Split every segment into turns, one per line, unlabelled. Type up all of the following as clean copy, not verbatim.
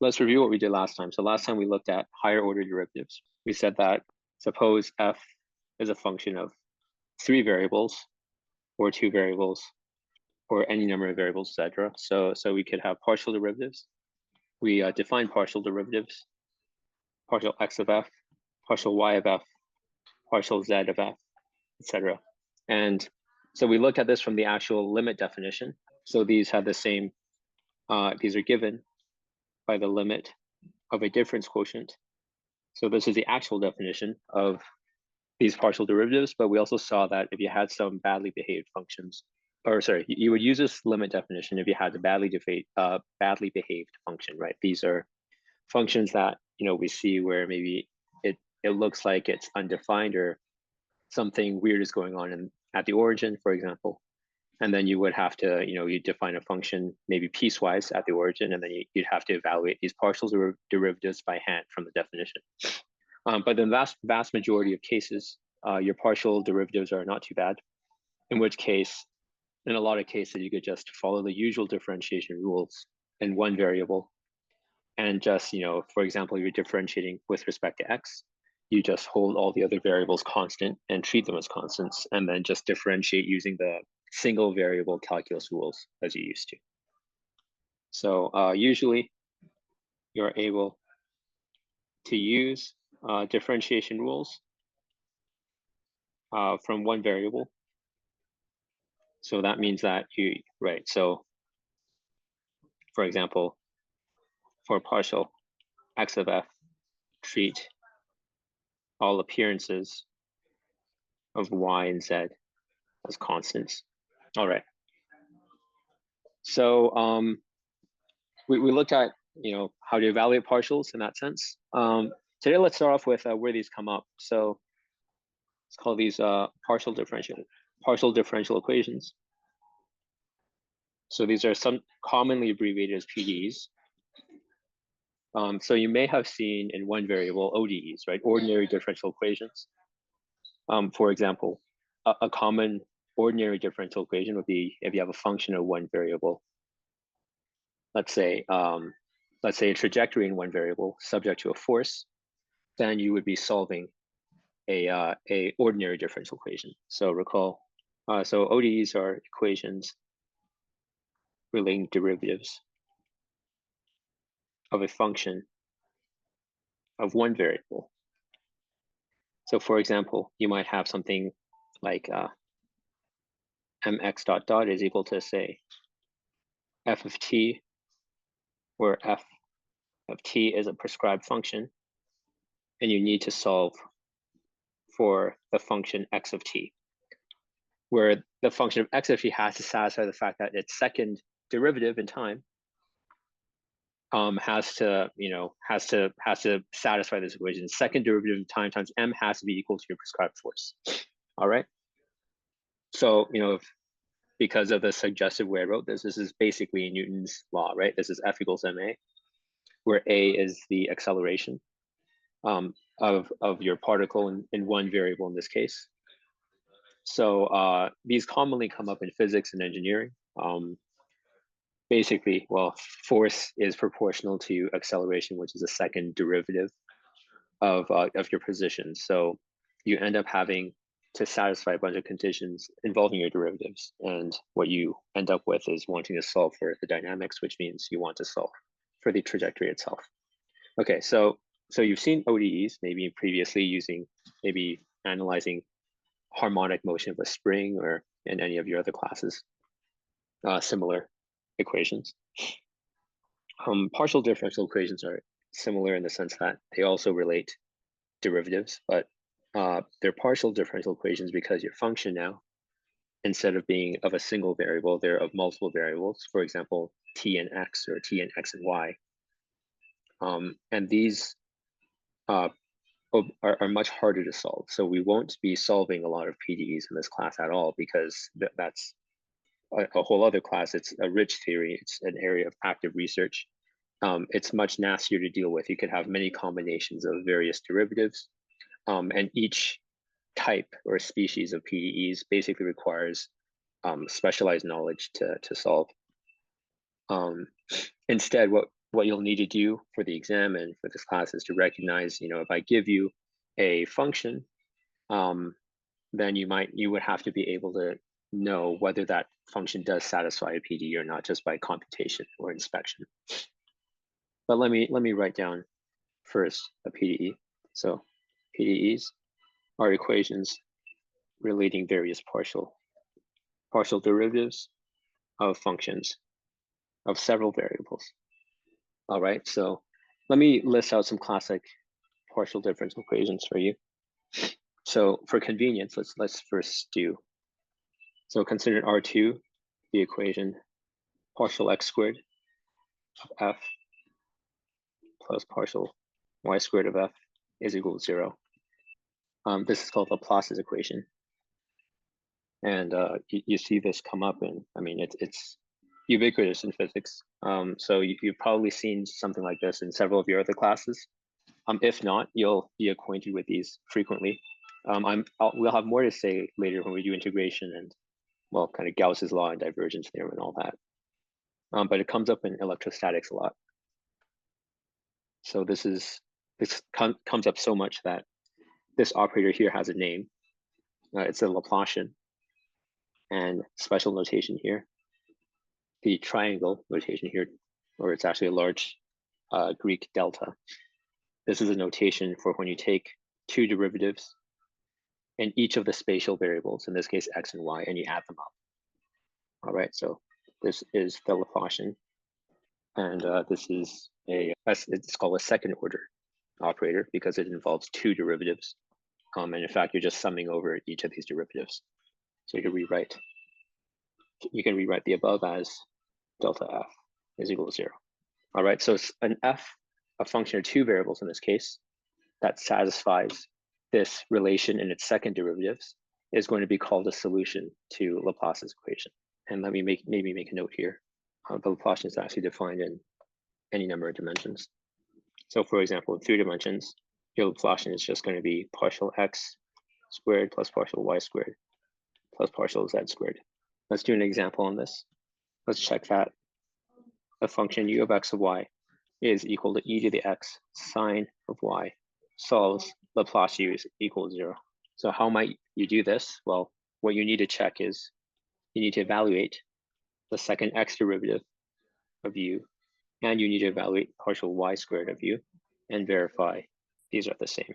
let's review what we did last time. So last time we looked at higher order derivatives. We said that suppose f is a function of three variables or two variables or any number of variables, etc. So we could have partial derivatives. We define partial derivatives, partial x of f, partial y of f, partial z of f, etc. And so we looked at this from the actual limit definition. So these have the same, these are given by the limit of a difference quotient. So this is the actual definition of these partial derivatives, but we also saw that if you had some badly behaved functions, or sorry, you would use this limit definition if you had a badly behaved function, right? These are functions that we see where maybe it looks like it's undefined or something weird is going on at the origin, for example. And then you would have to, you define a function maybe piecewise at the origin, and then you'd have to evaluate these partial derivatives by hand from the definition. But in the vast majority of cases, your partial derivatives are not too bad, in which case, in a lot of cases, you could just follow the usual differentiation rules in one variable. And just, for example, you're differentiating with respect to x, you just hold all the other variables constant and treat them as constants, and then just differentiate using the single variable calculus rules as you used to. So usually you're able to use differentiation rules from one variable. So that means that right. So for example, for partial x of f, treat all appearances of y and z as constants. All right. So we looked at how to evaluate partials in that sense. Today, let's start off with where these come up. So let's call these partial differential equations. So these are some commonly abbreviated as PDEs. So you may have seen in one variable ODEs, right? Ordinary differential equations. For example, a common ordinary differential equation would be if you have a function of one variable. Let's say a trajectory in one variable subject to a force, then you would be solving a ordinary differential equation. So recall, so ODEs are equations relating derivatives of a function of one variable. So for example, you might have something like mx dot dot is equal to, say, f of t, where f of t is a prescribed function, and you need to solve for the function x of t, where the function of x of t has to satisfy the fact that its second derivative in time has to satisfy this equation. Second derivative of time times m has to be equal to your prescribed force. All right. So because of the suggestive way I wrote this is basically Newton's law, right? This is F equals ma, where a is the acceleration of your particle in one variable in this case. So these commonly come up in physics and engineering. Basically, well, force is proportional to acceleration, which is a second derivative of your position. So you end up having to satisfy a bunch of conditions involving your derivatives. And what you end up with is wanting to solve for the dynamics, which means you want to solve for the trajectory itself. Okay, so you've seen ODEs maybe previously maybe analyzing harmonic motion of a spring, or in any of your other classes, similar equations. Partial differential equations are similar in the sense that they also relate derivatives, but they're partial differential equations because your function now, instead of being of a single variable, they're of multiple variables. For example, t and x, or t and x and y. And these are much harder to solve. So we won't be solving a lot of PDEs in this class at all, because that's a whole other class. It's a rich theory. It's an area of active research. It's much nastier to deal with. You could have many combinations of various derivatives, and each type or species of PDEs basically requires specialized knowledge to solve. Instead, what you'll need to do for the exam and for this class is to recognize, if I give you a function, then you would have to be able to know whether that function does satisfy a PDE or not just by computation or inspection. But let me write down first a PDE. So PDEs are equations relating various partial derivatives of functions of several variables. All right, so let me list out some classic partial differential equations for you. So for convenience, let's first do. So consider R2 the equation partial x squared of f plus partial y squared of f is equal to 0. This is called Laplace's equation. And you see this come up in, it's ubiquitous in physics. So you've probably seen something like this in several of your other classes. If not, you'll be acquainted with these frequently. We'll have more to say later when we do integration and, well, kind of Gauss's law and divergence theorem and all that. But it comes up in electrostatics a lot. So this comes up so much that this operator here has a name. It's a Laplacian and special notation here. The triangle notation here, or it's actually a large Greek delta. This is a notation for when you take two derivatives in each of the spatial variables, in this case, x and y, and you add them up. All right, so this is the Laplacian, and this is it's called a second order operator because it involves two derivatives. And in fact, you're just summing over each of these derivatives. So you can rewrite the above as delta f is equal to 0. All right, so it's an f, a function of two variables in this case, that satisfies this relation in its second derivatives is going to be called a solution to Laplace's equation. And let me maybe make a note here. The Laplacian is actually defined in any number of dimensions. So for example, in 3 dimensions, your Laplacian is just going to be partial x squared plus partial y squared plus partial z squared. Let's do an example on this. Let's check that a function u of x of y is equal to e to the x sine of y solves Laplace u is equal to 0. So how might you do this? Well, what you need to check is you need to evaluate the second x derivative of u, and you need to evaluate partial y squared of u and verify these are the same.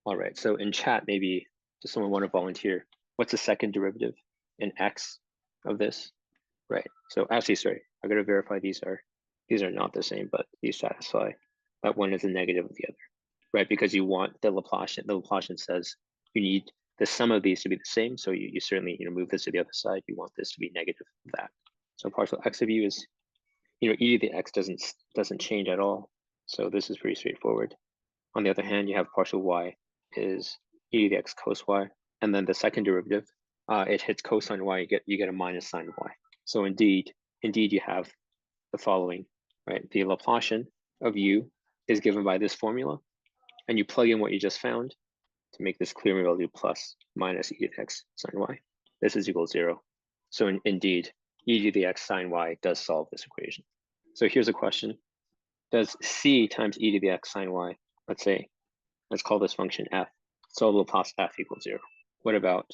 All right, so in chat, maybe does someone want to volunteer? What's the second derivative in x of this? Right, so actually, sorry, I gotta verify these are not the same, but these satisfy. That one is a negative of the other, right? Because you want the Laplacian. The Laplacian says you need the sum of these to be the same. So you certainly move this to the other side. You want this to be negative of that. So partial x of u is e to the x doesn't change at all. So this is pretty straightforward. On the other hand, you have partial y is e to the x cos y, and then the second derivative, it hits cosine y. You get a minus sine y. So indeed you have the following, right? The Laplacian of u is given by this formula, and you plug in what you just found to make this clear. Maybe I'll do plus minus e to the x sine y. This is equal to 0. So indeed, e to the x sine y does solve this equation. So here's a question. Does c times e to the x sine y, let's call this function f, solve Laplace f equals 0. What about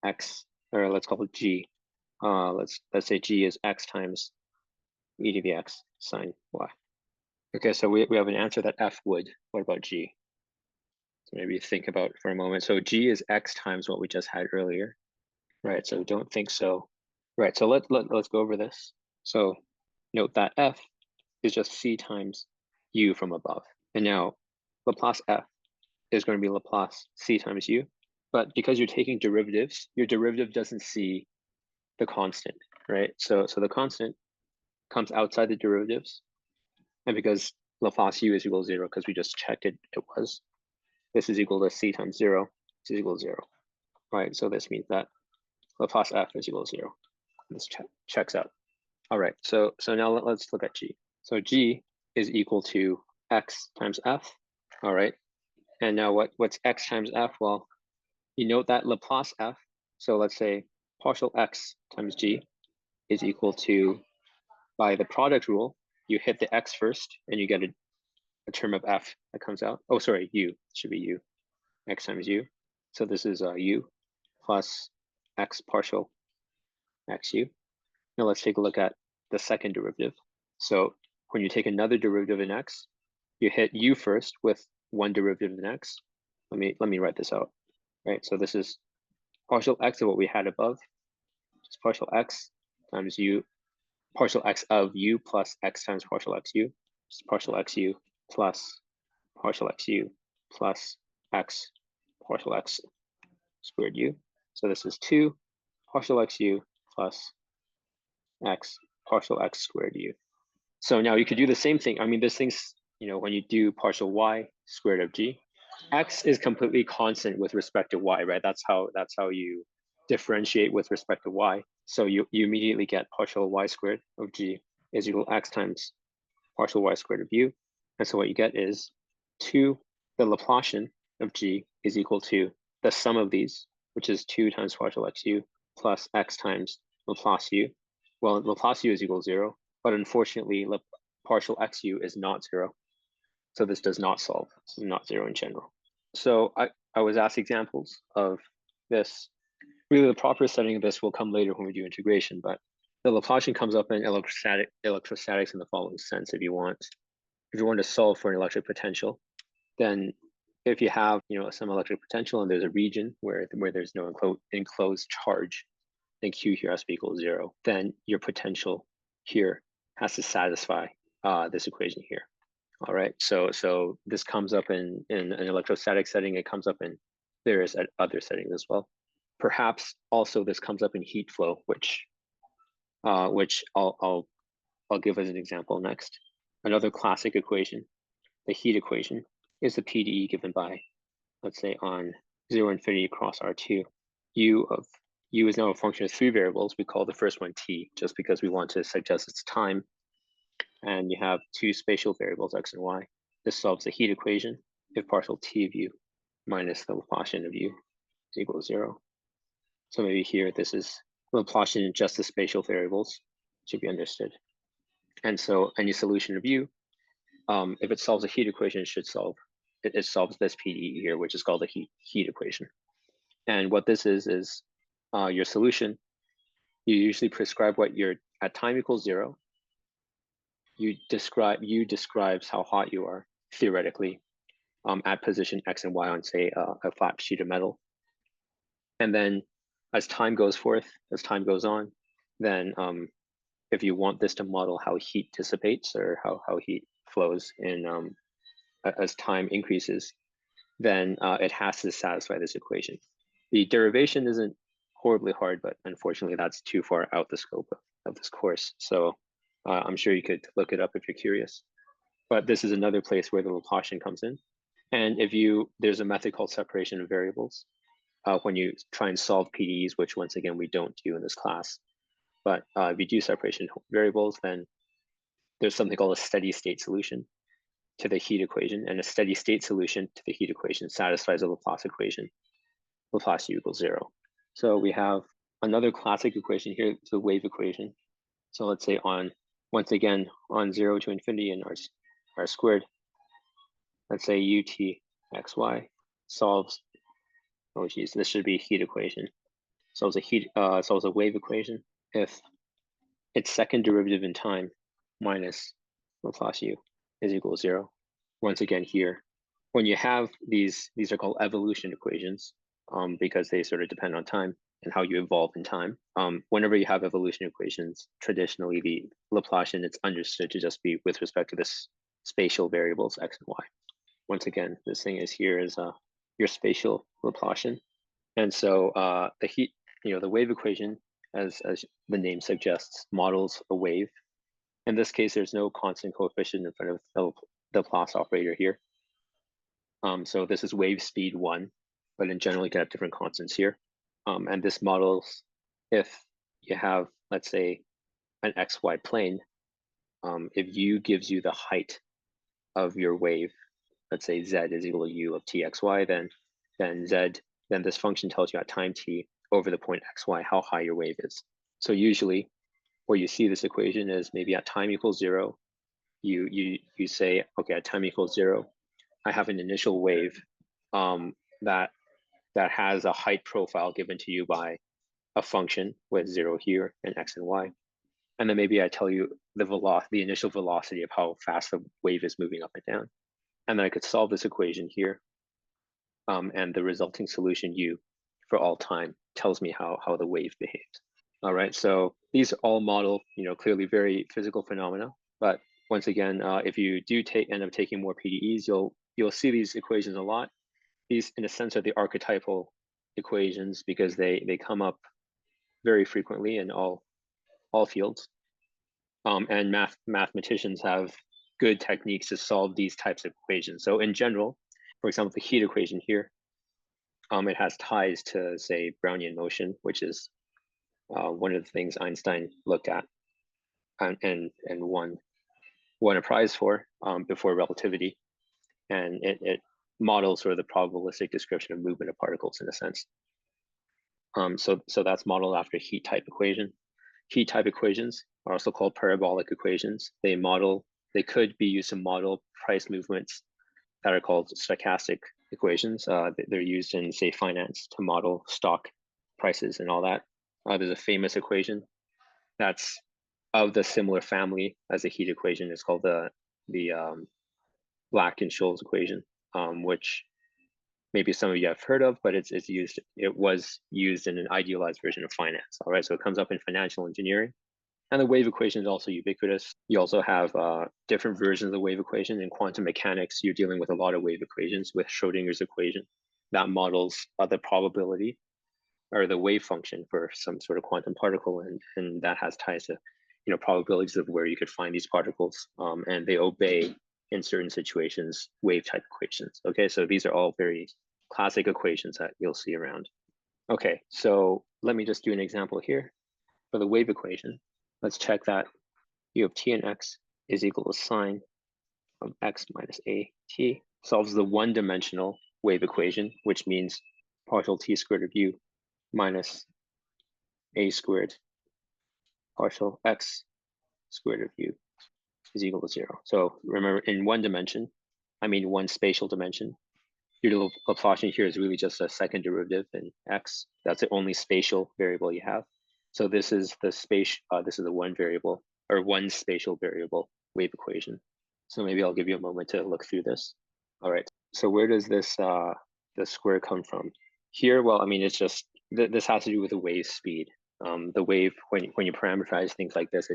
x, or let's call it g. Let's say g is x times e to the x sine y. Okay, so we have an answer that f would. What about g? So maybe think about it for a moment. So g is x times what we just had earlier, right? So don't think so. Right, so let's go over this. So note that f is just c times u from above. And now Laplace f is going to be Laplace c times u. But because you're taking derivatives, your derivative doesn't see the constant, right? So the constant comes outside the derivatives. And because Laplace u is equal to 0, because we just checked it was, this is equal to c times 0, this is equal to 0, right? So this means that Laplace f is equal to 0. This checks out. All right, so now let's look at g. So g is equal to x times f, all right? And now what's x times f? Well, you note that Laplace f, so let's say partial x times g is equal to, by the product rule, you hit the x first, and you get a term of f that comes out. Oh, sorry, u. It should be u. X times u. So this is u plus x partial xu. Now let's take a look at the second derivative. So when you take another derivative in x, you hit u first with one derivative in x. Let me write this out. Right. So this is partial x of what we had above. Just partial x times u, partial x of u plus x times partial xu. Just partial xu plus partial xu plus x partial x squared u. So this is 2 partial xu plus x partial x squared u. So now you could do the same thing. I mean, this thing's, when you do partial y squared of g, x is completely constant with respect to y, right? That's how you differentiate with respect to y. So you immediately get partial y squared of g is equal to x times partial y squared of u. And so what you get is 2, the Laplacian of g is equal to the sum of these, which is 2 times partial xu plus x times Laplace u. Well, Laplace u is equal to 0, but unfortunately, partial xu is not 0. So this does not solve. It's not 0 in general. So I was asked examples of this. Really, the proper setting of this will come later when we do integration, but the Laplacian comes up in electrostatics in the following sense. If you want to solve for an electric potential, then if you have some electric potential and there's a region where there's no enclosed charge, then Q here has to be equal to 0, then your potential here has to satisfy this equation here. All right, so this comes up in an electrostatic setting. It comes up in various other settings as well. Perhaps also this comes up in heat flow, which I'll give as an example next. Another classic equation, the heat equation, is the PDE given by, let's say, on 0 infinity across R2. U is now a function of 3 variables. We call the first one t, just because we want to suggest its time. And you have 2 spatial variables, x and y. This solves the heat equation if partial t of u minus the Laplacian of u is equal to 0. So maybe here this is Laplacian in just the spatial variables, should be understood. And so any solution of u, if it solves a heat equation, it solves this PDE here, which is called the heat equation. And what this is your solution. You usually prescribe what you're at time equals 0. U describes how hot you are theoretically at position x and y on, say, a flat sheet of metal. And then as time goes on, then if you want this to model how heat dissipates or how heat flows in as time increases, then it has to satisfy this equation. The derivation isn't horribly hard, but unfortunately that's too far out the scope of this course. So I'm sure you could look it up if you're curious. But this is another place where the Laplacian comes in. And there's a method called separation of variables when you try and solve PDEs, which once again, we don't do in this class. But if you do separation of variables, then there's something called a steady state solution to the heat equation, and a steady state solution to the heat equation satisfies the Laplace equation, Laplace u equals 0. So we have another classic equation here, the wave equation. So let's say once again, on 0 to infinity and r squared, let's say ut xy solves, oh geez, this should be heat equation. Solves a wave equation if its second derivative in time minus Laplace u is equal to 0. Once again here, when you have these are called evolution equations because they sort of depend on time and how you evolve in time. Whenever you have evolution equations, traditionally the Laplacian, it's understood to just be with respect to this spatial variables x and y. Once again, this thing is here is your spatial Laplacian. And so the wave equation, as the name suggests, models a wave. In this case, there's no constant coefficient in front of the Laplace operator here. So this is wave speed 1, but in general, you can have different constants here. And this models if you have, let's say, an xy plane, if u gives you the height of your wave, let's say z is equal to u of txy, then this function tells you at time t over the point xy how high your wave is. So usually where you see this equation is maybe at time equals 0, you say, okay, at time equals 0, I have an initial wave that has a height profile given to you by a function with 0 here and x and y. And then maybe I tell you the initial velocity of how fast the wave is moving up and down. And then I could solve this equation here. And the resulting solution u for all time tells me how the wave behaves. All right, so these all model, clearly very physical phenomena. But once again, if you do end up taking more PDEs, you'll see these equations a lot. These, in a sense, are the archetypal equations because they come up very frequently in all fields. And mathematicians have good techniques to solve these types of equations. So in general, for example, the heat equation here, it has ties to, say, Brownian motion, which is one of the things Einstein looked at and won a prize for before relativity. And it models sort of the probabilistic description of movement of particles in a sense. So that's modeled after heat type equation. Heat type equations are also called parabolic equations. They could be used to model price movements that are called stochastic equations. They're used in, say, finance to model stock prices and all that. There's a famous equation that's of the similar family as the heat equation. It's called the Black and Scholes equation, which maybe some of you have heard of, but it was used in an idealized version of finance. All right, so it comes up in financial engineering. And the wave equation is also ubiquitous. You also have different versions of the wave equation. In quantum mechanics, you're dealing with a lot of wave equations with Schrodinger's equation that models the probability or the wave function for some sort of quantum particle, and that has ties to probabilities of where you could find these particles, and they obey in certain situations wave type equations. Okay, so these are all very classic equations that you'll see around. Okay, so let me just do an example here for the wave equation. Let's check that u of t and x is equal to sine of x minus a t. Solves the one-dimensional wave equation, which means partial t squared of u minus a squared partial x squared of u is equal to 0. So remember, in one dimension, I mean one spatial dimension, your Laplacian here is really just a second derivative in x. That's the only spatial variable you have. So this is the this is the one variable or one spatial variable wave equation. So maybe I'll give you a moment to look through this. All right. So where does this the square come from? Here, well, I mean, it's just this has to do with the wave speed. The wave, when you parameterize things like this,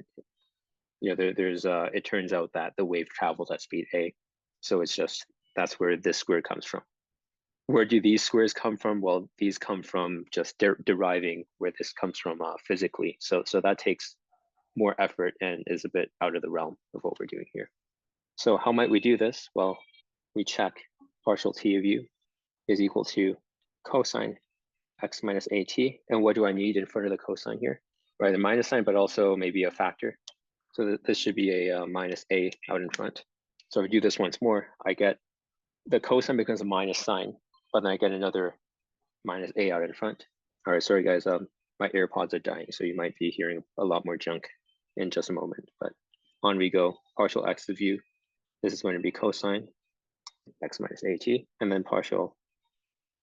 it turns out that the wave travels at speed a. So it's just that's where this square comes from. Where do these squares come from? Well, these come from just deriving where this comes from physically. So that takes more effort and is a bit out of the realm of what we're doing here. So how might we do this? Well, we check partial t of u is equal to cosine x minus at. And what do I need in front of the cosine here? Right, the minus sign, but also maybe a factor. So this should be a minus a out in front. So if I do this once more, I get the cosine becomes a minus sign, but then I get another minus a out in front. All right, sorry guys, my AirPods are dying, so you might be hearing a lot more junk in just a moment, but on we go. Partial x of u, this is going to be cosine x minus at, and then partial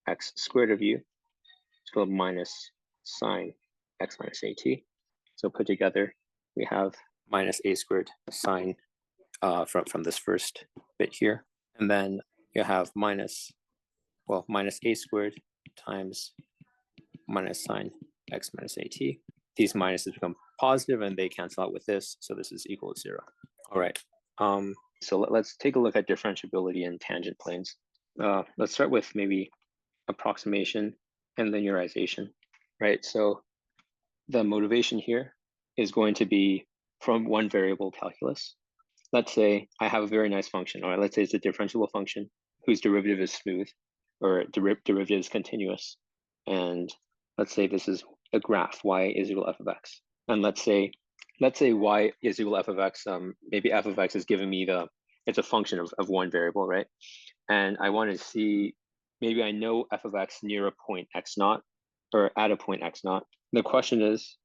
x squared of u, it's called minus sine x minus at. So put together, we have minus a squared sine from this first bit here, and then you have minus a squared times minus sine x minus at. These minuses become positive and they cancel out with this, so this is equal to 0. All right, so let's take a look at differentiability in tangent planes. Let's start with maybe approximation and linearization, right? So the motivation here is going to be from one variable calculus. Let's say I have a very nice function, all right, let's say it's a differentiable function whose derivative is smooth or derivative is continuous. And let's say this is a graph, y is equal to f of x. And let's say y is equal to f of x, maybe f of x is giving me it's a function of one variable, right? And I want to see, maybe I know f of x near a point x naught or at a point x naught. The question is,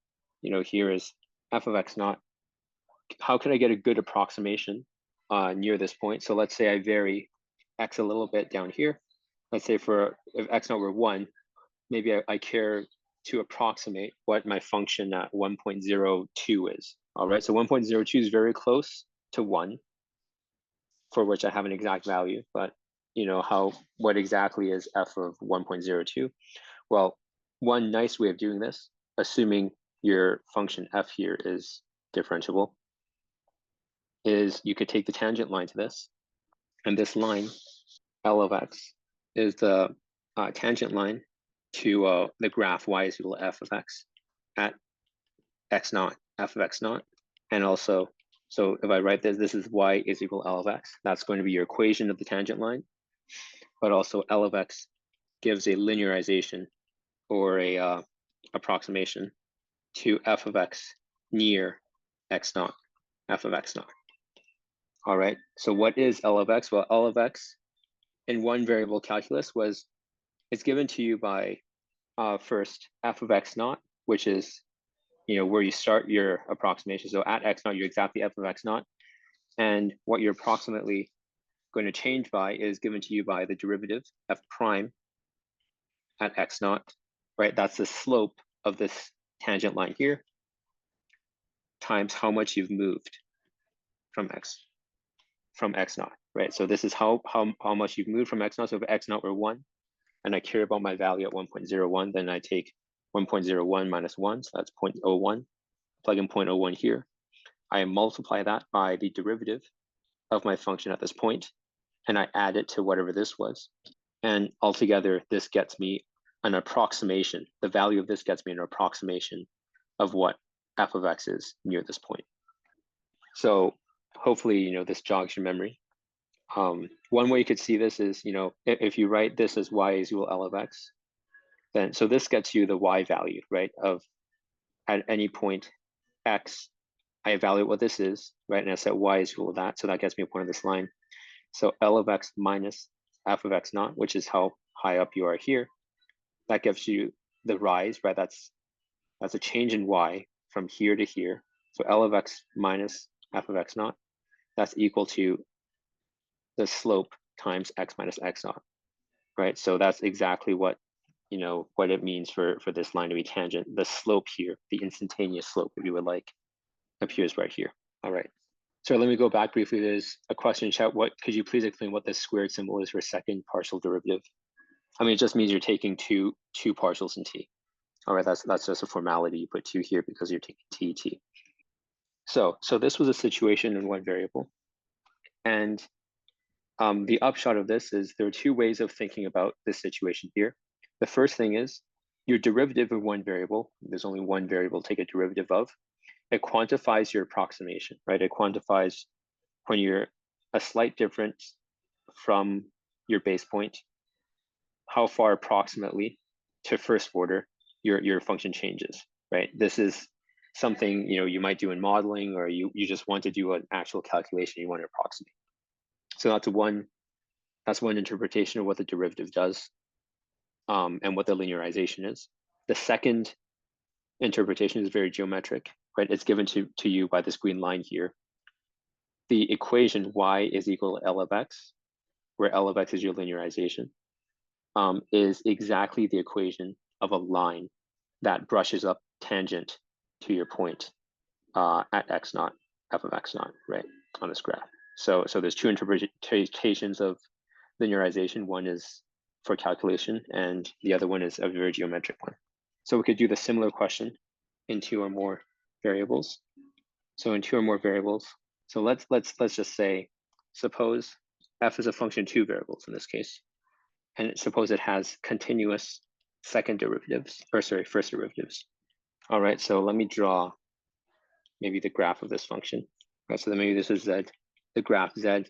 here is f of x naught. How can I get a good approximation near this point. So let's say I vary x a little bit down here. Let's say if x naught were 1, maybe I care to approximate what my function at 1.02 is. All right, so 1.02 is very close to 1, for which I have an exact value, but what exactly is f of 1.02? Well, one nice way of doing this, assuming your function f here is differentiable, is you could take the tangent line to this, and this line, L of x, is the tangent line to the graph y is equal to f of x at x naught, f of x naught. And also, so if I write this is y is equal to L of x. That's going to be your equation of the tangent line. But also L of x gives a linearization or a approximation to f of x near x naught, f of x naught. All right, so what is L of x? Well, L of x in one variable calculus it's given to you by first f of x naught, which is where you start your approximation. So at x naught, you're exactly f of x naught. And what you're approximately going to change by is given to you by the derivative f prime at x naught, right? That's the slope of this tangent line here times how much you've moved from x naught, right? So this is how much you've moved from x naught. So if x naught were 1, and I care about my value at 1.01, then I take 1.01 minus 1, so that's 0.01. Plug in 0.01 here. I multiply that by the derivative of my function at this point, and I add it to whatever this was. And altogether, this gets me an approximation. The value of this gets me an approximation of what f of x is near this point. So hopefully, this jogs your memory. One way you could see this is, if you write this as y is equal to L of x, then so this gets you the y value, right? Of at any point x, I evaluate what this is, right? And I set y is equal to that, so that gets me a point of this line. So L of x minus f of x naught, which is how high up you are here, that gives you the rise, right? That's a change in y from here to here. So L of x minus f of x naught, that's equal to the slope times x minus x naught, right? So that's exactly what what it means for this line to be tangent. The slope here, the instantaneous slope, if you would like, appears right here. All right. So let me go back briefly. There's a question in chat. Could you please explain what the squared symbol is for second partial derivative? I mean, it just means you're taking two partials in t. All right, that's just a formality. You put 2 here because you're taking t. So this was a situation in one variable. And the upshot of this is there are 2 ways of thinking about this situation here. The first thing is your derivative of one variable, there's only one variable to take a derivative of, it quantifies your approximation, right? It quantifies when you're a slight difference from your base point, how far approximately to first order your function changes, right? This is something you might do in modeling, or you just want to do an actual calculation you want to approximate. So that's one interpretation of what the derivative does, and what the linearization is. The second interpretation is very geometric, right? It's given to you by this green line here. The equation y is equal to L of x, where L of x is your linearization, is exactly the equation of a line that brushes up tangent to your point at x naught, f of x naught, right, on this graph. So there's 2 interpretations of linearization. One is for calculation, and the other one is a very geometric one. So we could do the similar question in 2 or more variables. So in 2 or more variables, so let's just say, suppose f is a function of 2 variables in this case, and suppose it has continuous first derivatives. All right, so let me draw maybe the graph of this function. Right, so then maybe this is z. The graph z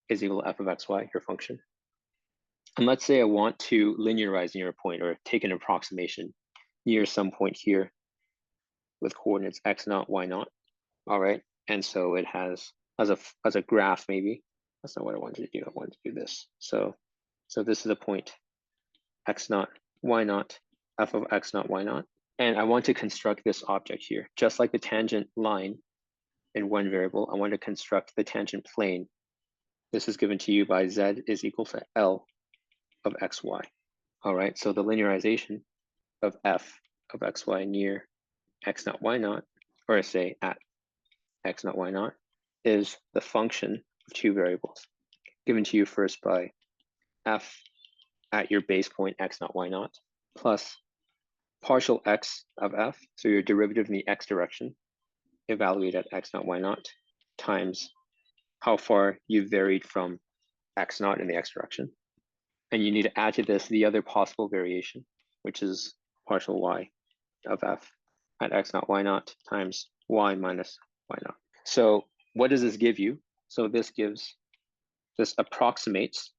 is equal to f of xy, your function. And let's say I want to linearize near a point, or take an approximation near some point here with coordinates x naught, y naught. All right, and so it has as a graph, maybe that's not what I wanted to do. I wanted to do this. So this is a point x naught, y naught, f of x naught, y naught. And I want to construct this object here, just like the tangent line in one variable, I want to construct the tangent plane. This is given to you by z is equal to L of xy. All right, so the linearization of f of xy near x naught y naught, or I say at x naught y naught, is the function of two variables given to you first by f at your base point x naught y naught plus partial x of f, so your derivative in the x direction, evaluated at x naught y naught, times how far you varied from x naught in the x direction. And you need to add to this the other possible variation, which is partial y of f at x naught y naught times y minus y naught. So what does this give you? So this approximates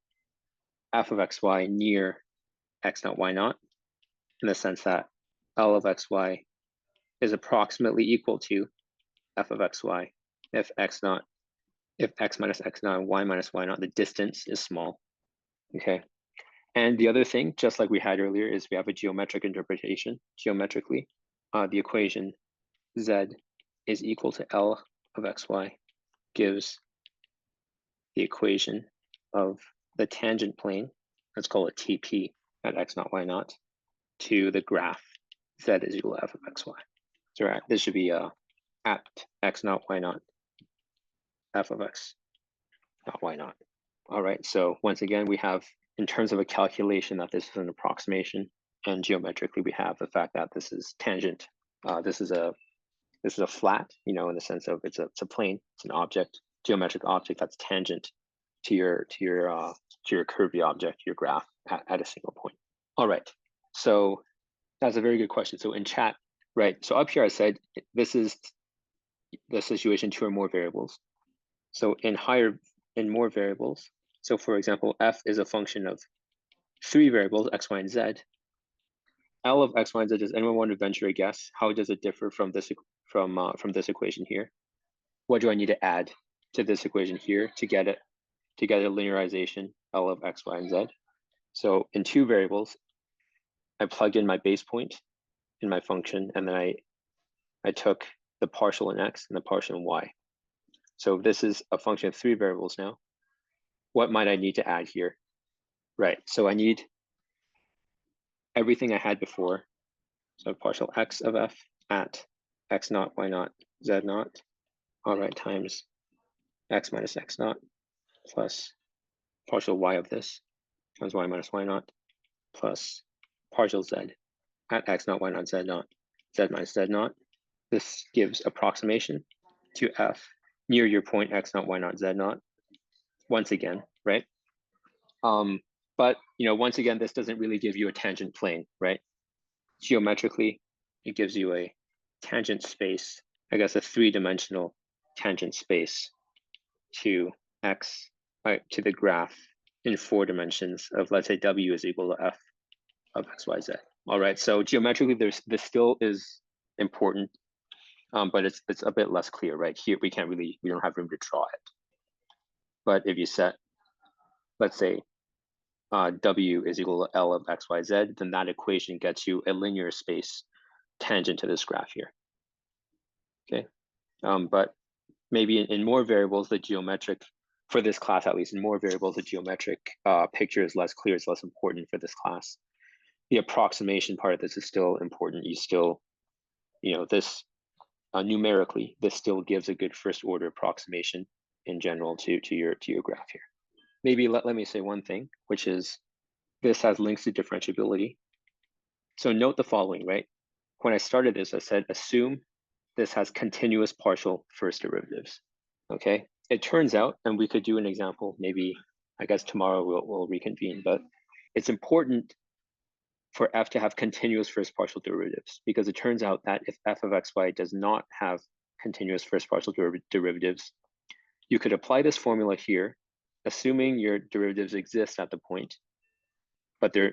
f of xy near x naught y naught, in the sense that L of xy is approximately equal to f of xy if x minus x naught, y minus y naught, the distance is small. Okay. And the other thing, just like we had earlier, is we have a geometric interpretation. Geometrically, the equation z is equal to L of xy gives the equation of the tangent plane, let's call it TP at x naught y naught, to the graph z is equal to f of xy. So this should be at x naught y naught f of x naught y naught. All right, so once again, we have, in terms of a calculation, that this is an approximation, and geometrically we have the fact that this is tangent. This is a flat, in the sense of it's a plane, it's an object, geometric object that's tangent to your curvy object, your graph at a single point. All right, so that's a very good question. So in chat, right? So up here I said this is the situation, two or more variables. So in more variables. So for example, f is a function of three variables, x, y, and z. L of x, y, and z, does anyone want to venture a guess? How does it differ from this equation here? What do I need to add to this equation here to get a linearization L of x, y, and z? So in two variables, I plugged in my base point in my function, and then I took the partial in x and the partial in y. So this is a function of three variables now. What might I need to add here? Right, so I need everything I had before. So partial x of f at x naught, y naught, z naught, all right, times x minus x naught plus partial y of this times y minus y naught plus partial z at x naught, y naught, z naught, z minus z naught. This gives approximation to f near your point x naught, y naught, z naught. Once again, right? But once again, this doesn't really give you a tangent plane, right? Geometrically, it gives you a tangent space, I guess a three-dimensional tangent space to x, to the graph in 4 dimensions of, let's say, w is equal to f of x, y, z. All right, so geometrically, this still is important, but it's a bit less clear, right? Here, we don't have room to draw it. But if you set, let's say, w is equal to L of x, y, z, then that equation gets you a linear space tangent to this graph here. Okay, but maybe in more variables, the geometric, for this class at least, in more variables, the geometric picture is less clear, it's less important for this class. The approximation part of this is still important. You still, this numerically, this still gives a good first order approximation in general to your graph here. Maybe let me say one thing, which is this has links to differentiability. So note the following, right? When I started this, I said, assume this has continuous partial first derivatives, okay? It turns out, and we could do an example, maybe, I guess tomorrow we'll reconvene, but it's important for f to have continuous first partial derivatives, because it turns out that if f of xy does not have continuous first partial derivatives, you could apply this formula here, assuming your derivatives exist at the point, but they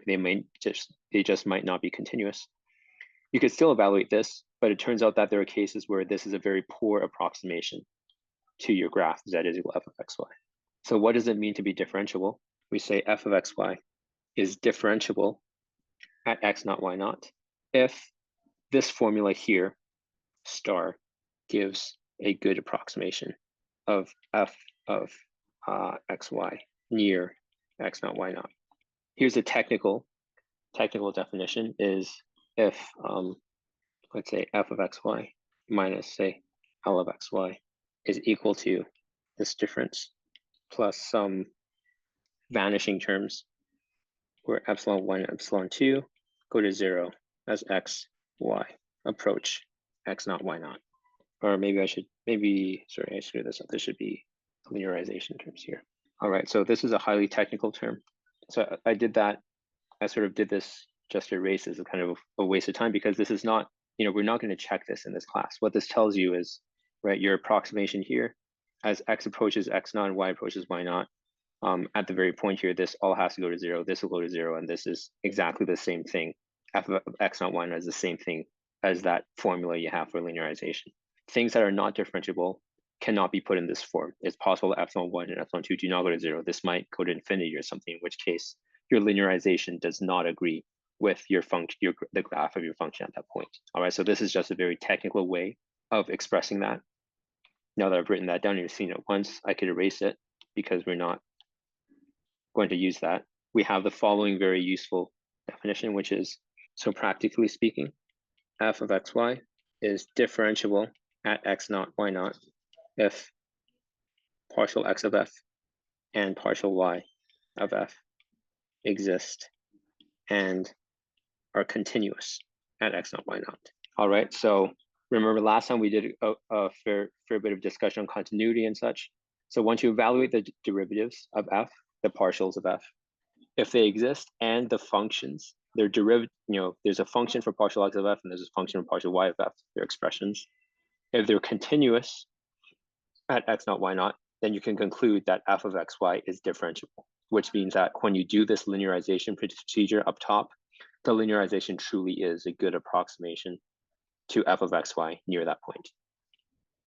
just might not be continuous. You could still evaluate this, but it turns out that there are cases where this is a very poor approximation to your graph, z is equal to f of xy. So what does it mean to be differentiable? We say f of xy is differentiable at x naught, y naught if this formula here, star, gives a good approximation of f of xy near x naught y naught. Here's a technical definition is if let's say f of xy minus say L of xy is equal to this difference plus some vanishing terms where epsilon 1 and epsilon 2 go to 0 as x, y approach x naught, y naught. Or maybe I screwed this up. This should be linearization terms here. All right, so this is a highly technical term. So I did that. I sort of did this just to erase as a kind of a waste of time because this is not, we're not going to check this in this class. What this tells you is, right, your approximation here, as x approaches x naught and y approaches y naught, at the very point here, this all has to go to 0, this will go to 0, and this is exactly the same thing. F of x naught, y naught is the same thing as that formula you have for linearization. Things that are not differentiable cannot be put in this form. It's possible that epsilon 1 and epsilon 2 do not go to 0. This might go to infinity or something, in which case your linearization does not agree with your function, the graph of your function at that point. All right, so this is just a very technical way of expressing that. Now that I've written that down and you've seen it once, I could erase it because we're not going to use that. We have the following very useful definition, which is, so practically speaking, f of xy is differentiable at x naught, y naught if partial x of f and partial y of f exist and are continuous at x naught, y naught. All right, so remember last time we did a fair bit of discussion on continuity and such. So once you evaluate the derivatives of f, the partials of f, if they exist and the functions, they're derived, there's a function for partial x of f and there's a function for partial y of f, they're expressions. If they're continuous at x naught, y naught, then you can conclude that f of xy is differentiable, which means that when you do this linearization procedure up top, the linearization truly is a good approximation to f of xy near that point.